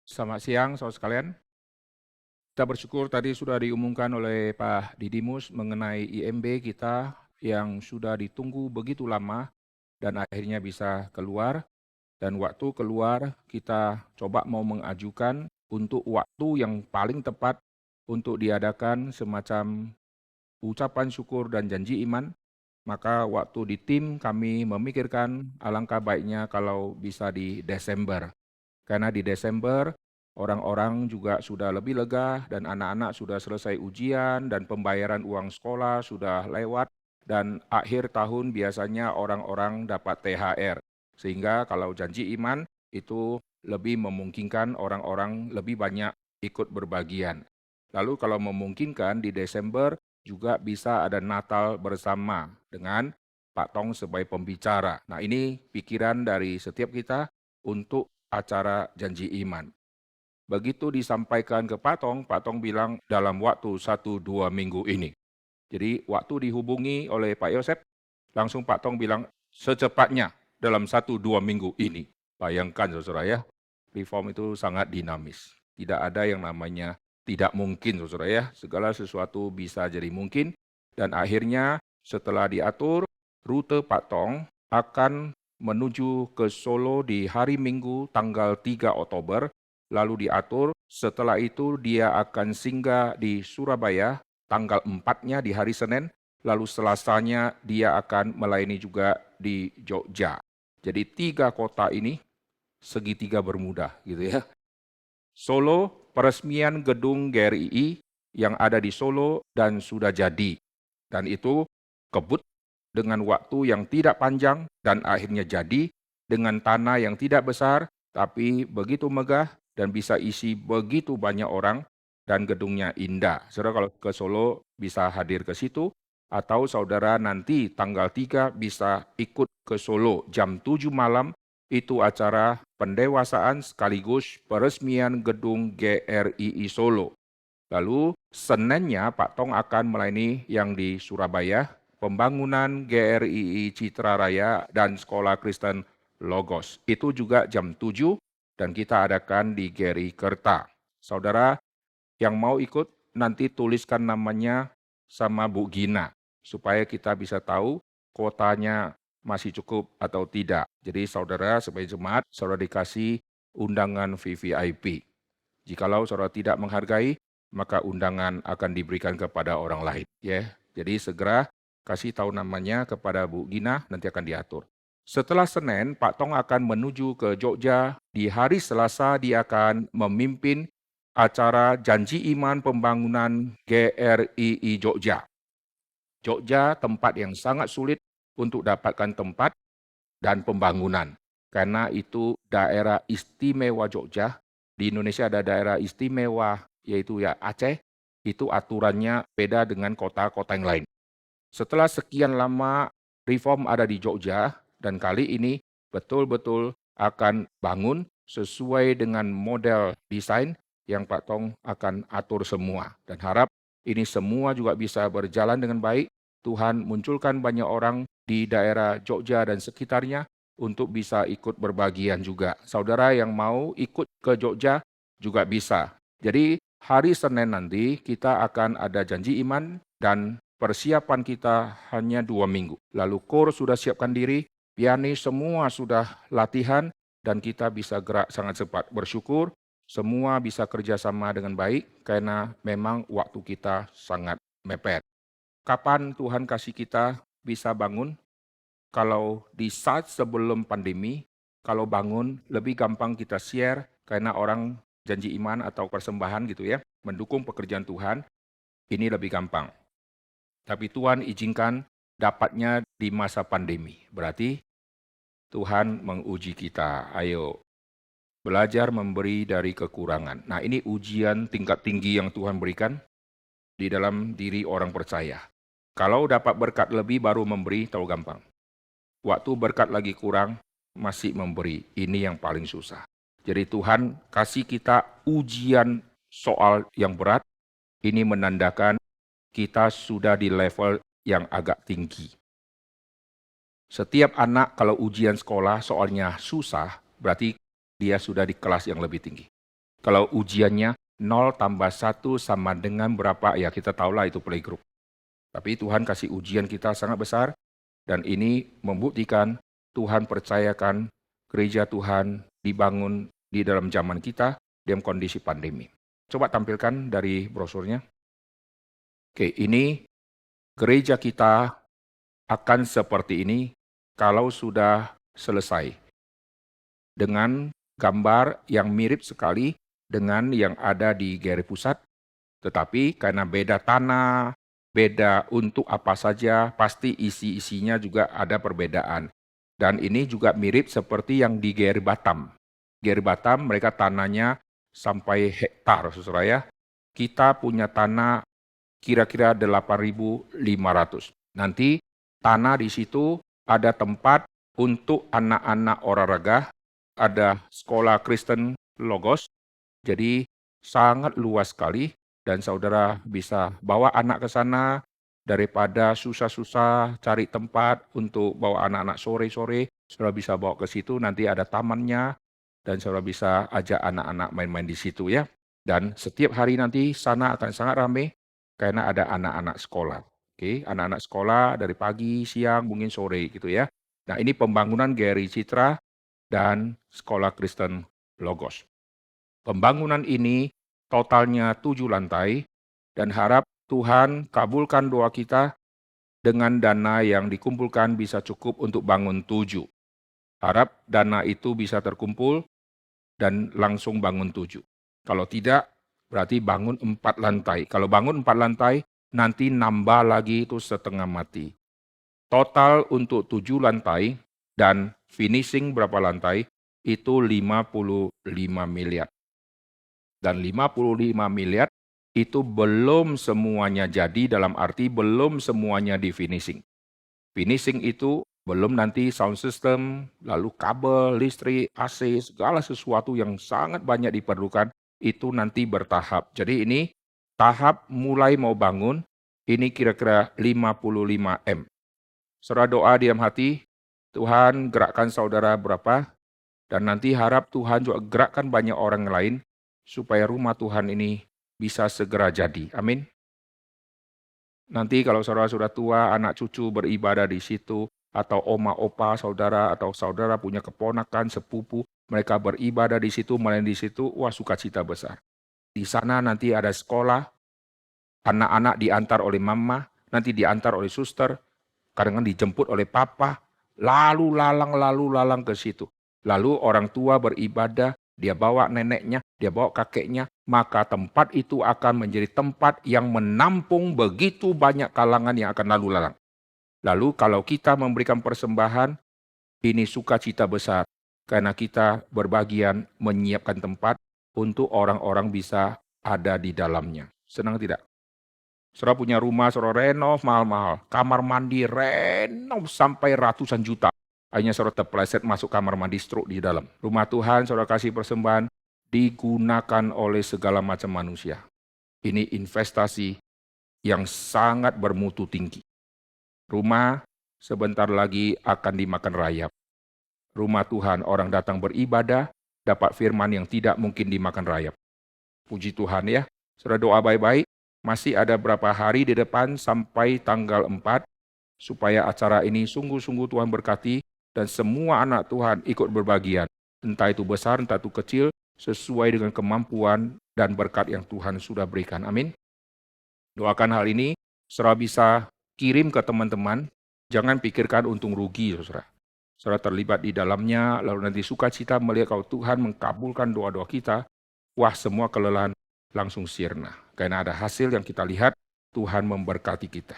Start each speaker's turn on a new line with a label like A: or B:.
A: Selamat siang, saudara sekalian. Kita bersyukur tadi sudah diumumkan oleh Pak Didimus mengenai IMB kita yang sudah ditunggu begitu lama dan akhirnya bisa keluar. Dan waktu keluar kita coba mau mengajukan untuk waktu yang paling tepat untuk diadakan semacam ucapan syukur dan janji iman. Maka waktu di tim kami memikirkan alangkah baiknya kalau bisa di Desember. Karena di Desember orang-orang juga sudah lebih lega dan anak-anak sudah selesai ujian dan pembayaran uang sekolah sudah lewat dan akhir tahun biasanya orang-orang dapat THR. Sehingga kalau janji iman itu lebih memungkinkan orang-orang lebih banyak ikut berbagian. Lalu kalau memungkinkan di Desember juga bisa ada Natal bersama dengan Pak Tong sebagai pembicara. Nah ini pikiran dari setiap kita untuk acara janji iman. Begitu disampaikan ke Pak Tong bilang dalam waktu 1-2 minggu ini. Jadi waktu dihubungi oleh Pak Yosep, langsung Pak Tong bilang secepatnya dalam 1-2 minggu ini. Bayangkan saudara ya, reform itu sangat dinamis. Tidak ada yang namanya tidak mungkin saudara ya, segala sesuatu bisa jadi mungkin. Dan akhirnya setelah diatur, rute Pak Tong akan menuju ke Solo di hari Minggu tanggal 3 Oktober, lalu diatur setelah itu dia akan singgah di Surabaya tanggal 4-nya di hari Senin, lalu Selasanya dia akan melayani juga di Jogja. Jadi 3 kota ini segitiga bermuda gitu ya. Solo, peresmian gedung GRII yang ada di Solo dan sudah jadi. Dan itu kebut dengan waktu yang tidak panjang dan akhirnya jadi dengan tanah yang tidak besar tapi begitu megah dan bisa isi begitu banyak orang dan gedungnya indah. Saudara kalau ke Solo bisa hadir ke situ atau saudara nanti tanggal 3 bisa ikut ke Solo jam 7 malam itu acara pendewasaan sekaligus peresmian gedung GRII Solo. Lalu Seninnya Pak Tong akan melayani yang di Surabaya, pembangunan GRII Citra Raya dan Sekolah Kristen Logos. Itu juga jam 7 dan kita adakan di GRI Kerta. Saudara yang mau ikut nanti tuliskan namanya sama Bu Gina supaya kita bisa tahu kuotanya masih cukup atau tidak. Jadi saudara sebagai jemaat, saudara dikasih undangan VVIP. Jikalau saudara tidak menghargai, maka undangan akan diberikan kepada orang lain. Ya, jadi segera kasih tahu namanya kepada Bu Gina, nanti akan diatur. Setelah Senin, Pak Tong akan menuju ke Jogja. Di hari Selasa dia akan memimpin acara janji iman pembangunan GRII Jogja. Jogja tempat yang sangat sulit untuk dapatkan tempat dan pembangunan. Karena itu daerah istimewa Jogja. Di Indonesia ada daerah istimewa yaitu ya Aceh. Itu aturannya beda dengan kota-kota yang lain. Setelah sekian lama reform ada di Jogja dan kali ini betul-betul akan bangun sesuai dengan model desain yang Pak Tong akan atur semua. Dan harap ini semua juga bisa berjalan dengan baik. Tuhan munculkan banyak orang di daerah Jogja dan sekitarnya untuk bisa ikut berbagian juga. Saudara yang mau ikut ke Jogja juga bisa. Jadi hari Senin nanti kita akan ada janji iman dan persiapan kita hanya 2 minggu. Lalu kor sudah siapkan diri, pianis semua sudah latihan dan kita bisa gerak sangat cepat. Bersyukur semua bisa kerjasama dengan baik karena memang waktu kita sangat mepet. Kapan Tuhan kasih kita bisa bangun? Kalau di saat sebelum pandemi, kalau bangun lebih gampang kita share karena orang janji iman atau persembahan gitu ya, mendukung pekerjaan Tuhan, ini lebih gampang. Tapi Tuhan izinkan dapatnya di masa pandemi. Berarti Tuhan menguji kita. Ayo belajar memberi dari kekurangan. Nah ini ujian tingkat tinggi yang Tuhan berikan di dalam diri orang percaya. Kalau dapat berkat lebih baru memberi, tahu gampang. Waktu berkat lagi kurang, masih memberi. Ini yang paling susah. Jadi Tuhan kasih kita ujian soal yang berat, ini menandakan kita sudah di level yang agak tinggi. Setiap anak kalau ujian sekolah soalnya susah, berarti dia sudah di kelas yang lebih tinggi. Kalau ujiannya 0 tambah 1 sama dengan berapa, ya kita tahulah itu playgroup. Tapi Tuhan kasih ujian kita sangat besar, dan ini membuktikan Tuhan percayakan gereja Tuhan dibangun di dalam zaman kita dalam kondisi pandemi. Coba tampilkan dari brosurnya. Oke, ini gereja kita akan seperti ini kalau sudah selesai. Dengan gambar yang mirip sekali dengan yang ada di GRI Pusat, tetapi karena beda tanah, beda untuk apa saja, pasti isi-isinya juga ada perbedaan. Dan ini juga mirip seperti yang di GRI Batam. GRI Batam mereka tanahnya sampai hektar, saudara ya. Kita punya tanah kira-kira 8.500. Nanti tanah di situ ada tempat untuk anak-anak olahraga, ada sekolah Kristen Logos, jadi sangat luas sekali dan saudara bisa bawa anak ke sana daripada susah-susah cari tempat untuk bawa anak-anak sore-sore, saudara bisa bawa ke situ, nanti ada tamannya dan saudara bisa ajak anak-anak main-main di situ ya. Dan setiap hari nanti sana akan sangat ramai karena ada anak-anak sekolah. Oke, anak-anak sekolah dari pagi, siang, mungkin sore gitu ya. Nah, ini pembangunan GRI Citra dan Sekolah Kristen Logos. Pembangunan ini totalnya 7 lantai dan harap Tuhan kabulkan doa kita dengan dana yang dikumpulkan bisa cukup untuk bangun 7. Harap dana itu bisa terkumpul dan langsung bangun 7. Kalau tidak, berarti bangun 4 lantai. Kalau bangun 4 lantai, nanti nambah lagi itu setengah mati. Total untuk 7 lantai dan finishing berapa lantai, itu 55 miliar. Dan 55 miliar itu belum semuanya jadi, dalam arti belum semuanya di finishing. Finishing itu belum nanti sound system, lalu kabel, listrik, AC, segala sesuatu yang sangat banyak diperlukan, itu nanti bertahap. Jadi ini tahap mulai mau bangun, ini kira-kira 55 M. Saudara doa diam hati, Tuhan gerakkan saudara berapa, dan nanti harap Tuhan juga gerakkan banyak orang lain, supaya rumah Tuhan ini bisa segera jadi. Amin. Nanti kalau saudara sudah tua, anak cucu beribadah di situ, atau oma opa saudara, atau saudara punya keponakan, sepupu, mereka beribadah di situ, main di situ, wah sukacita besar. Di sana nanti ada sekolah, anak-anak diantar oleh mama, nanti diantar oleh suster, kadang-kadang dijemput oleh papa, lalu lalang ke situ. Lalu orang tua beribadah, dia bawa neneknya, dia bawa kakeknya, maka tempat itu akan menjadi tempat yang menampung begitu banyak kalangan yang akan lalu lalang. Lalu kalau kita memberikan persembahan, ini sukacita besar, karena kita berbagian menyiapkan tempat untuk orang-orang bisa ada di dalamnya. Senang tidak? Saudara punya rumah, saudara renov mahal-mahal. Kamar mandi renov sampai ratusan juta. Akhirnya saudara terpeleset masuk kamar mandi stroke di dalam. Rumah Tuhan saudara kasih persembahan digunakan oleh segala macam manusia. Ini investasi yang sangat bermutu tinggi. Rumah sebentar lagi akan dimakan rayap. Rumah Tuhan orang datang beribadah, dapat firman yang tidak mungkin dimakan rayap. Puji Tuhan ya. Saudara doa baik-baik. Masih ada berapa hari di depan sampai tanggal 4, supaya acara ini sungguh-sungguh Tuhan berkati, dan semua anak Tuhan ikut berbagian. Entah itu besar, entah itu kecil, sesuai dengan kemampuan dan berkat yang Tuhan sudah berikan. Amin. Doakan hal ini, saudara bisa kirim ke teman-teman, jangan pikirkan untung rugi, saudara. Saudara terlibat di dalamnya, lalu nanti sukacita melihat kalau Tuhan mengkabulkan doa-doa kita, wah semua kelelahan langsung sirna. Karena ada hasil yang kita lihat, Tuhan memberkati kita.